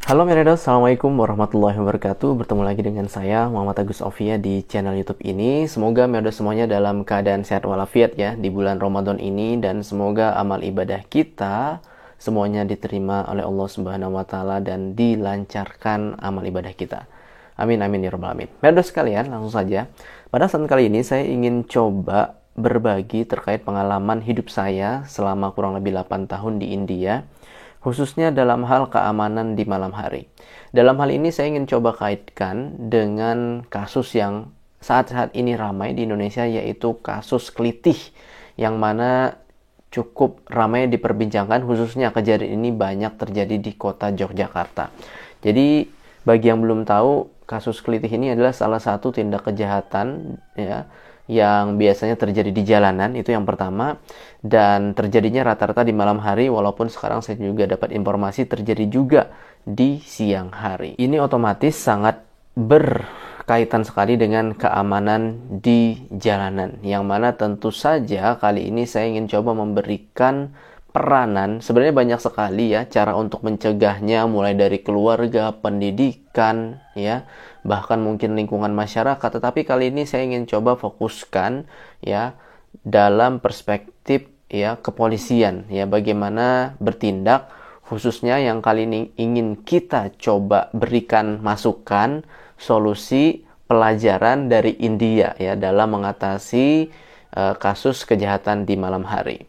Halo Meredos, Assalamualaikum warahmatullahi wabarakatuh. Bertemu lagi dengan saya, Muhammad Agus Ofia, di channel YouTube ini. Semoga Meredos semuanya dalam keadaan sehat walafiat ya di bulan Ramadan ini, dan semoga amal ibadah kita semuanya diterima oleh Allah Subhanahu wa taala dan dilancarkan amal ibadah kita. Amin amin ya rabbal alamin. Meredos sekalian, langsung saja. Pada saat kali ini saya ingin coba berbagi terkait pengalaman hidup saya selama kurang lebih 8 tahun di India, khususnya dalam hal keamanan di malam hari. Dalam hal ini saya ingin coba kaitkan dengan kasus yang saat-saat ini ramai di Indonesia, yaitu kasus Kelitih, yang mana cukup ramai diperbincangkan, khususnya kejadian ini banyak terjadi di kota Yogyakarta. Jadi bagi yang belum tahu, kasus Kelitih ini adalah salah satu tindak kejahatan ya yang biasanya terjadi di jalanan, itu yang pertama, dan terjadinya rata-rata di malam hari, walaupun sekarang saya juga dapat informasi terjadi juga di siang hari. Ini otomatis sangat berkaitan sekali dengan keamanan di jalanan, yang mana tentu saja kali ini saya ingin coba memberikan peranan. Sebenarnya banyak sekali ya cara untuk mencegahnya, mulai dari keluarga, pendidikan, ya, bahkan mungkin lingkungan masyarakat. Tetapi kali ini saya ingin coba fokuskan ya dalam perspektif ya kepolisian, ya, bagaimana bertindak, khususnya yang kali ini ingin kita coba berikan masukan, solusi, pelajaran dari India ya dalam mengatasi kasus kejahatan di malam hari.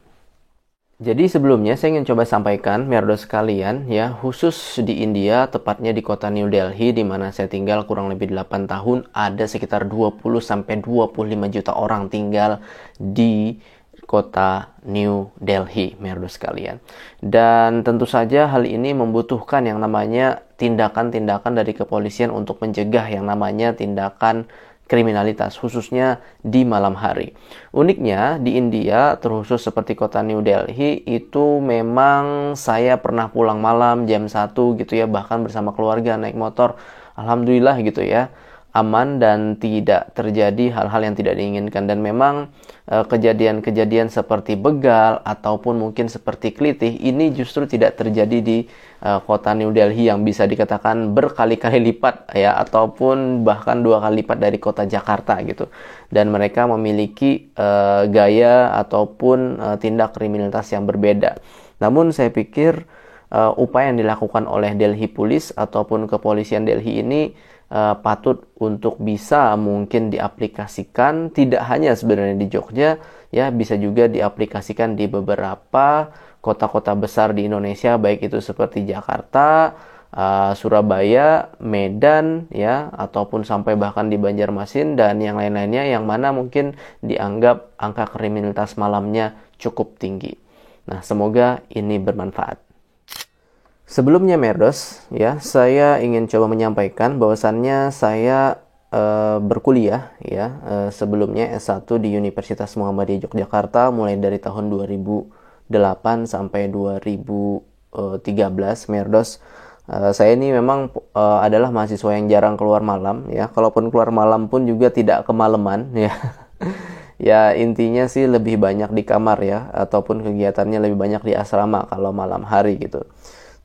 Jadi sebelumnya saya ingin coba sampaikan Meredos sekalian ya, khusus di India, tepatnya di kota New Delhi di mana saya tinggal kurang lebih 8 tahun, ada sekitar 20 sampai 25 juta orang tinggal di kota New Delhi, Meredos sekalian. Dan tentu saja hal ini membutuhkan yang namanya tindakan-tindakan dari kepolisian untuk mencegah yang namanya tindakan kriminalitas, khususnya di malam hari. Uniknya di India, terkhusus seperti kota New Delhi, itu memang saya pernah pulang malam jam 1 gitu ya, bahkan bersama keluarga naik motor. Alhamdulillah gitu ya, aman dan tidak terjadi hal-hal yang tidak diinginkan. Dan memang kejadian-kejadian seperti begal ataupun mungkin seperti Kelitih ini justru tidak terjadi di kota New Delhi, yang bisa dikatakan berkali-kali lipat ya, ataupun bahkan 2 kali lipat dari kota Jakarta gitu. Dan mereka memiliki gaya ataupun tindak kriminalitas yang berbeda. Namun saya pikir upaya yang dilakukan oleh Delhi Police ataupun kepolisian Delhi ini patut untuk bisa mungkin diaplikasikan, tidak hanya sebenarnya di Jogja ya, bisa juga diaplikasikan di beberapa kota-kota besar di Indonesia, baik itu seperti Jakarta, Surabaya, Medan ya, ataupun sampai bahkan di Banjarmasin dan yang lain-lainnya, yang mana mungkin dianggap angka kriminalitas malamnya cukup tinggi. Nah, semoga ini bermanfaat. Sebelumnya Meredos ya, saya ingin coba menyampaikan bahwasannya saya berkuliah ya, sebelumnya S1 di Universitas Muhammadiyah Yogyakarta mulai dari tahun 2008 sampai 2013 Meredos. Saya ini memang adalah mahasiswa yang jarang keluar malam ya, kalaupun keluar malam pun juga tidak kemalaman ya. Ya intinya sih lebih banyak di kamar ya, ataupun kegiatannya lebih banyak di asrama kalau malam hari gitu.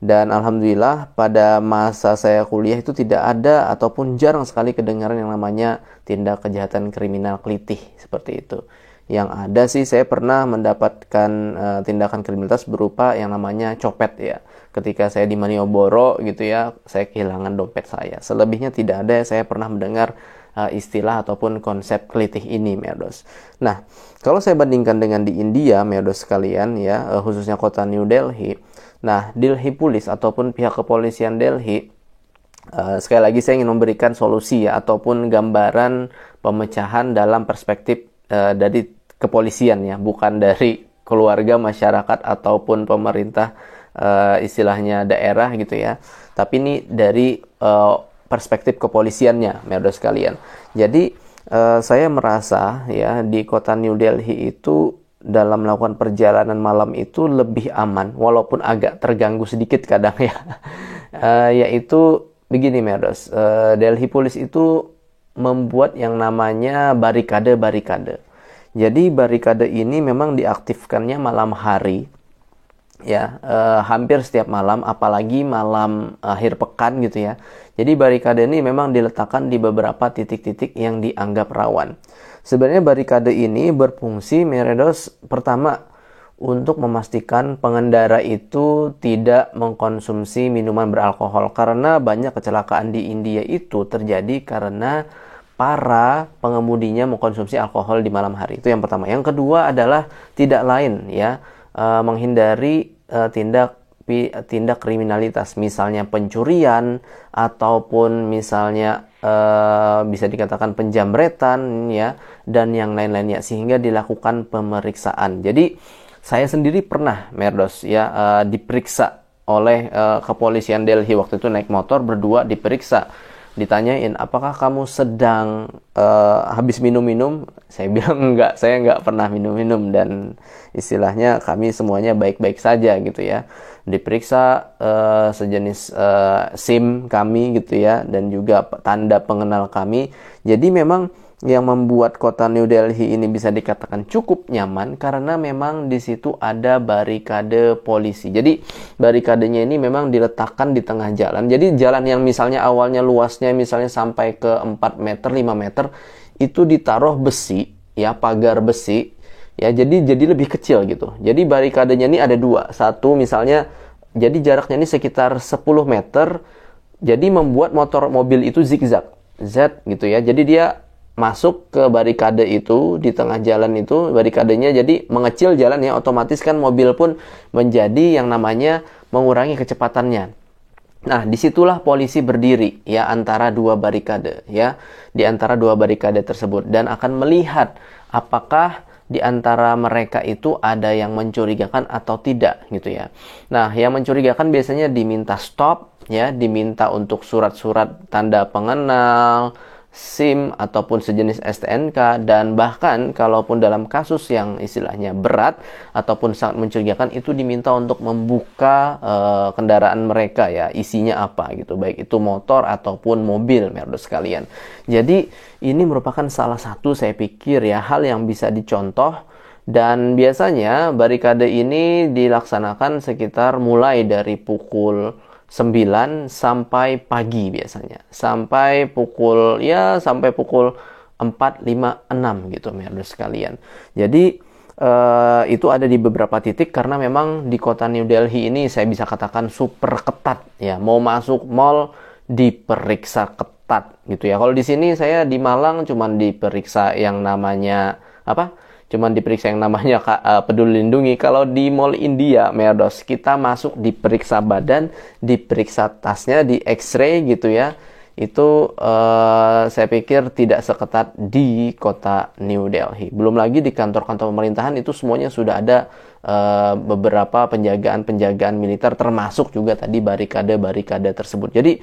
Dan alhamdulillah pada masa saya kuliah itu tidak ada ataupun jarang sekali kedengaran yang namanya tindak kejahatan kriminal Kelitih seperti itu. Yang ada sih saya pernah mendapatkan tindakan kriminalitas berupa yang namanya copet ya. Ketika saya di Malioboro gitu ya, saya kehilangan dompet saya. Selebihnya tidak ada saya pernah mendengar istilah ataupun konsep Kelitih ini, Meredos. Nah, kalau saya bandingkan dengan di India, Meredos sekalian ya, khususnya kota New Delhi. Nah, Delhi Police ataupun pihak kepolisian Delhi, sekali lagi saya ingin memberikan solusi ya, ataupun gambaran pemecahan dalam perspektif dari kepolisian ya, bukan dari keluarga, masyarakat ataupun pemerintah istilahnya daerah gitu ya. Tapi ini dari perspektif kepolisiannya, Meredos sekalian. Jadi saya merasa ya di kota New Delhi itu dalam melakukan perjalanan malam itu lebih aman, walaupun agak terganggu sedikit kadang ya. Yaitu begini Meredos, Delhi Police itu membuat yang namanya barikade-barikade. Jadi barikade ini memang diaktifkannya malam hari ya, hampir setiap malam, apalagi malam akhir pekan gitu ya. Jadi barikade ini memang diletakkan di beberapa titik-titik yang dianggap rawan. Sebenarnya barikade ini berfungsi, Meredos, pertama untuk memastikan pengendara itu tidak mengkonsumsi minuman beralkohol, karena banyak kecelakaan di India itu terjadi karena para pengemudinya mengkonsumsi alkohol di malam hari. Itu yang pertama. Yang kedua adalah tidak lain ya, menghindari tindak kriminalitas, misalnya pencurian ataupun misalnya bisa dikatakan penjamretan ya, dan yang lain-lainnya, sehingga dilakukan pemeriksaan. Jadi saya sendiri pernah, Merdos ya, diperiksa oleh kepolisian Delhi. Waktu itu naik motor berdua, diperiksa, ditanyain apakah kamu sedang habis minum-minum. Saya bilang enggak, saya enggak pernah minum-minum, dan istilahnya kami semuanya baik-baik saja gitu ya. Diperiksa sejenis SIM kami gitu ya, dan juga tanda pengenal kami. Jadi memang yang membuat kota New Delhi ini bisa dikatakan cukup nyaman karena memang di situ ada barikade polisi. Jadi barikadenya ini memang diletakkan di tengah jalan. Jadi jalan yang misalnya awalnya luasnya misalnya sampai ke 4 meter, 5 meter, itu ditaruh besi, ya, pagar besi, ya, jadi lebih kecil gitu. Jadi barikadenya ini ada dua. Satu misalnya, jadi jaraknya ini sekitar 10 meter, jadi membuat mobil itu zigzag, Z gitu ya. Jadi dia masuk ke barikade itu di tengah jalan itu, barikadenya jadi mengecil jalan ya, otomatis kan mobil pun menjadi yang namanya mengurangi kecepatannya. Nah, disitulah polisi berdiri ya, antara dua barikade ya, di antara dua barikade tersebut, dan akan melihat apakah di antara mereka itu ada yang mencurigakan atau tidak gitu ya. Nah, yang mencurigakan biasanya diminta stop ya, diminta untuk surat-surat tanda pengenal, SIM ataupun sejenis STNK, dan bahkan kalaupun dalam kasus yang istilahnya berat ataupun sangat mencurigakan, itu diminta untuk membuka kendaraan mereka ya, isinya apa gitu, baik itu motor ataupun mobil, Merdos sekalian. Jadi ini merupakan salah satu, saya pikir ya, hal yang bisa dicontoh, dan biasanya barikade ini dilaksanakan sekitar mulai dari pukul 9 sampai pagi biasanya. Sampai pukul 4, 5, 6 gitu, Merdos sekalian. Jadi itu ada di beberapa titik karena memang di kota New Delhi ini saya bisa katakan super ketat ya. Mau masuk mall diperiksa ketat gitu ya. Kalau di sini saya di Malang cuman diperiksa yang namanya cuman diperiksa yang namanya Peduli Lindungi. Kalau di Mall India, Merdos, kita masuk diperiksa badan, diperiksa tasnya, di X-ray gitu ya. Itu saya pikir tidak seketat di kota New Delhi. Belum lagi di kantor-kantor pemerintahan itu semuanya sudah ada beberapa penjagaan militer, termasuk juga tadi barikade tersebut. Jadi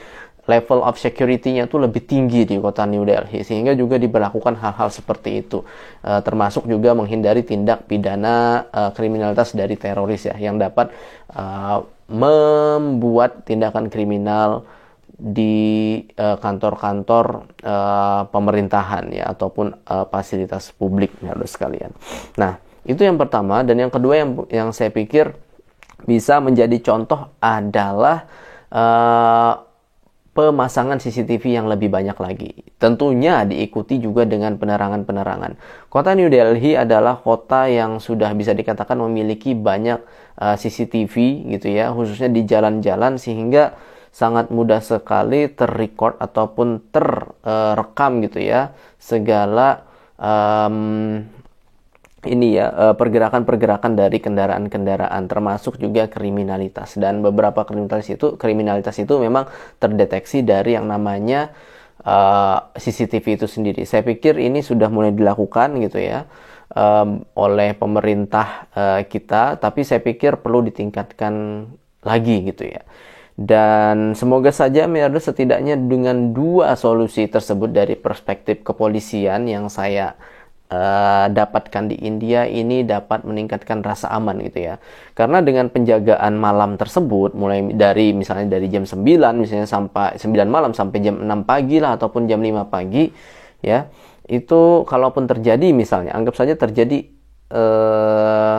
level of security-nya tuh lebih tinggi di kota New Delhi, sehingga juga diberlakukan hal-hal seperti itu, termasuk juga menghindari tindak pidana kriminalitas dari teroris ya, yang dapat membuat tindakan kriminal di kantor-kantor pemerintahan ya, ataupun fasilitas publik, Merdos sekalian. Nah, itu yang pertama. Dan yang kedua yang saya pikir bisa menjadi contoh adalah pemasangan CCTV yang lebih banyak lagi. Tentunya diikuti juga dengan penerangan-penerangan. Kota New Delhi adalah kota yang sudah bisa dikatakan memiliki banyak CCTV gitu ya, khususnya di jalan-jalan, sehingga sangat mudah sekali terrecord ataupun terrekam gitu ya, segala pergerakan-pergerakan dari kendaraan-kendaraan, termasuk juga kriminalitas. Dan beberapa kriminalitas itu memang terdeteksi dari yang namanya CCTV itu sendiri. Saya pikir ini sudah mulai dilakukan gitu ya oleh pemerintah kita, tapi saya pikir perlu ditingkatkan lagi gitu ya. Dan semoga saja, Merdos, setidaknya dengan dua solusi tersebut dari perspektif kepolisian yang saya dapatkan di India ini dapat meningkatkan rasa aman gitu ya. Karena dengan penjagaan malam tersebut, mulai dari misalnya dari jam 9 misalnya sampai 9 malam sampai jam 6 pagi lah, ataupun jam 5 pagi ya, itu kalaupun terjadi misalnya, anggap saja terjadi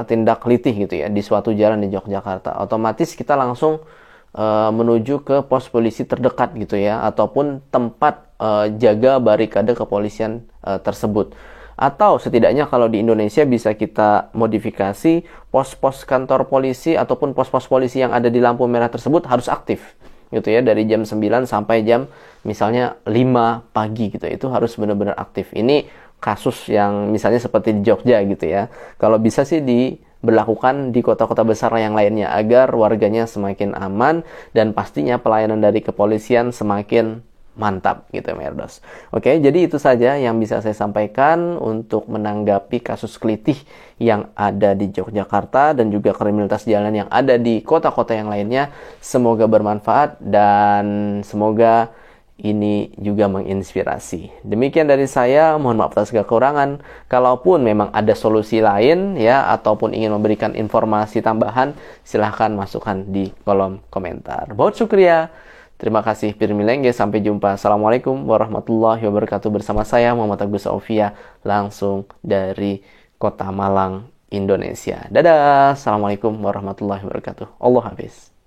tindak litih gitu ya di suatu jalan di Yogyakarta, otomatis kita langsung menuju ke pos polisi terdekat gitu ya, ataupun tempat jaga barikade kepolisian tersebut. Atau setidaknya kalau di Indonesia bisa kita modifikasi, pos-pos kantor polisi ataupun pos-pos polisi yang ada di lampu merah tersebut harus aktif gitu ya, dari jam 9 sampai jam misalnya 5 pagi gitu. Itu harus benar-benar aktif. Ini kasus yang misalnya seperti di Jogja gitu ya. Kalau bisa sih diberlakukan di kota-kota besar yang lainnya agar warganya semakin aman dan pastinya pelayanan dari kepolisian semakin mantap gitu Merdos. Oke, jadi itu saja yang bisa saya sampaikan untuk menanggapi kasus kelitih yang ada di Yogyakarta dan juga kriminalitas jalan yang ada di kota-kota yang lainnya. Semoga bermanfaat dan semoga ini juga menginspirasi. Demikian dari saya, mohon maaf atas kekurangan. Kalaupun memang ada solusi lain ya, ataupun ingin memberikan informasi tambahan, silahkan masukkan di kolom komentar. Bahut syukriya. Terima kasih Pirmilengge, sampai jumpa. Assalamualaikum warahmatullahi wabarakatuh. Bersama saya Muhammad Agus Aufia, langsung dari Kota Malang, Indonesia. Dadah. Assalamualaikum warahmatullahi wabarakatuh. Allah Hafiz.